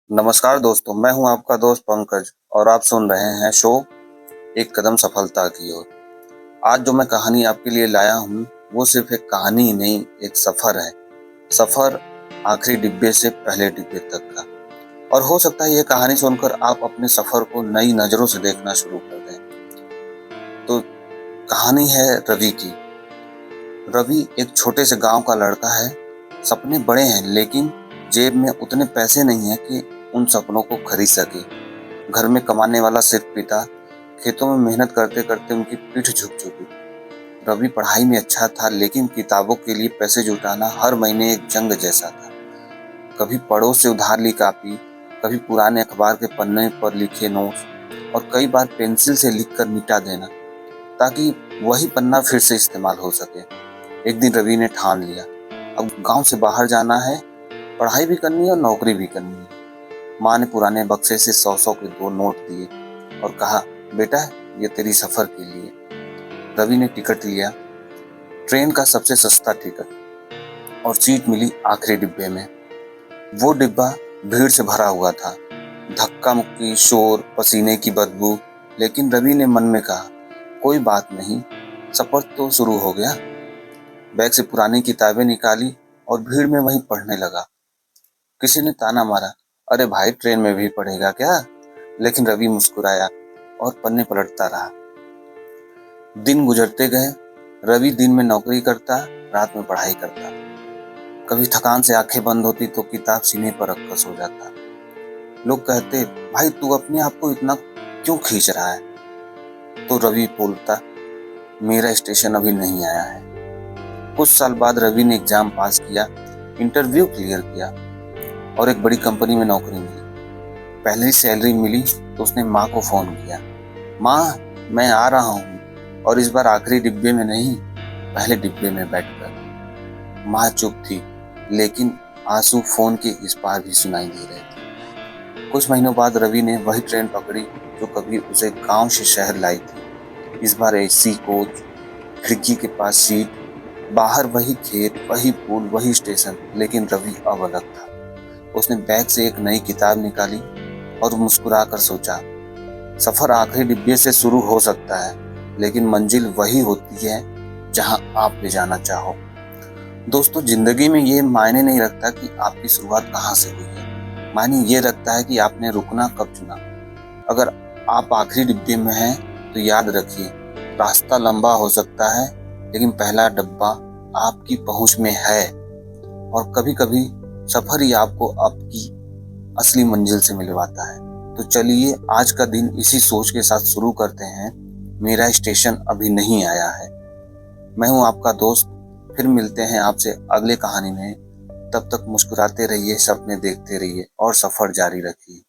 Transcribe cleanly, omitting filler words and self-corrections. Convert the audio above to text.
नमस्कार दोस्तों, मैं हूं आपका दोस्त पंकज और आप सुन रहे हैं शो एक कदम सफलता की ओर। आज जो मैं कहानी आपके लिए लाया हूं, वो सिर्फ एक कहानी ही नहीं, एक सफर है। सफर आखिरी डिब्बे से पहले डिब्बे तक का। और हो सकता है ये कहानी सुनकर आप अपने सफर को नई नजरों से देखना शुरू कर दें। तो कहानी है रवि की। रवि एक छोटे से गांव का लड़का है। सपने बड़े हैं लेकिन जेब में उतने पैसे नहीं है कि उन सपनों को खरीद सके। घर में कमाने वाला सिर्फ पिता। खेतों में मेहनत करते करते उनकी पीठ झुक चुकी थी। रवि पढ़ाई में अच्छा था लेकिन किताबों के लिए पैसे जुटाना हर महीने एक जंग जैसा था। कभी पड़ोस से उधार ली कॉपी, कभी पुराने अखबार के पन्ने पर लिखे नोट्स, और कई बार पेंसिल से लिखकर मिटा देना ताकि वही पन्ना फिर से इस्तेमाल हो सके। एक दिन रवि ने ठान लिया, अब गांव से बाहर जाना है, पढ़ाई भी करनी है और नौकरी भी करनी है। माँ ने पुराने बक्से से 100-100 के 2 नोट दिए और कहा, बेटा ये तेरी सफर के लिए। रवि ने टिकट लिया, ट्रेन का सबसे सस्ता टिकट, और सीट मिली आखिरी डिब्बे में। वो डिब्बा भीड़ से भरा हुआ था, धक्का मुक्की, शोर, पसीने की बदबू। लेकिन रवि ने मन में कहा, कोई बात नहीं, सफर तो शुरू हो गया। बैग से पुरानी किताबें निकाली और भीड़ में वहीं पढ़ने लगा। किसी ने ताना मारा, अरे भाई ट्रेन में भी पढ़ेगा क्या? लेकिन रवि मुस्कुराया और पन्ने पलटता रहा। दिन गुजरते गए। रवि दिन में नौकरी करता, रात में पढ़ाई करता। कभी थकान से आंखें बंद होती तो किताब सीने पर रखकर सो जाता। लोग कहते, भाई तू अपने आप को इतना क्यों खींच रहा है? तो रवि बोलता, मेरा स्टेशन अभी नहीं आया है। कुछ साल बाद रवि ने एग्जाम पास किया, इंटरव्यू क्लियर किया और एक बड़ी कंपनी में नौकरी मिली। पहली सैलरी मिली तो उसने माँ को फोन किया, माँ मैं आ रहा हूँ, और इस बार आखिरी डिब्बे में नहीं, पहले डिब्बे में बैठकर। माँ चुप थी लेकिन आंसू फोन के इस पार भी सुनाई दे रहे थे। कुछ महीनों बाद रवि ने वही ट्रेन पकड़ी जो कभी उसे गांव से शहर लाई थी। इस बार एसी कोच, खिड़की के पास सीट, बाहर वही खेत, वही पुल, वही स्टेशन। लेकिन रवि अब अलग था। उसने बैग से एक नई किताब निकाली और मुस्कुराकर सोचा, सफर आखिरी डिब्बे से शुरू हो सकता है लेकिन मंजिल वही होती है जहां आप ले जाना चाहो। दोस्तों, जिंदगी में ये मायने नहीं रखता कि आपकी शुरुआत कहां से हुई है, मायने ये रखता है कि आपने रुकना कब चुना। अगर आप आखिरी डिब्बे में हैं तो याद रखिए, रास्ता लंबा हो सकता है लेकिन पहला डब्बा आपकी पहुंच में है। और कभी कभी सफर ही आपको आपकी असली मंजिल से मिलवाता है। तो चलिए आज का दिन इसी सोच के साथ शुरू करते हैं, मेरा स्टेशन अभी नहीं आया है। मैं हूं आपका दोस्त, फिर मिलते हैं आपसे अगले कहानी में। तब तक मुस्कुराते रहिए, सपने देखते रहिए और सफर जारी रखिए।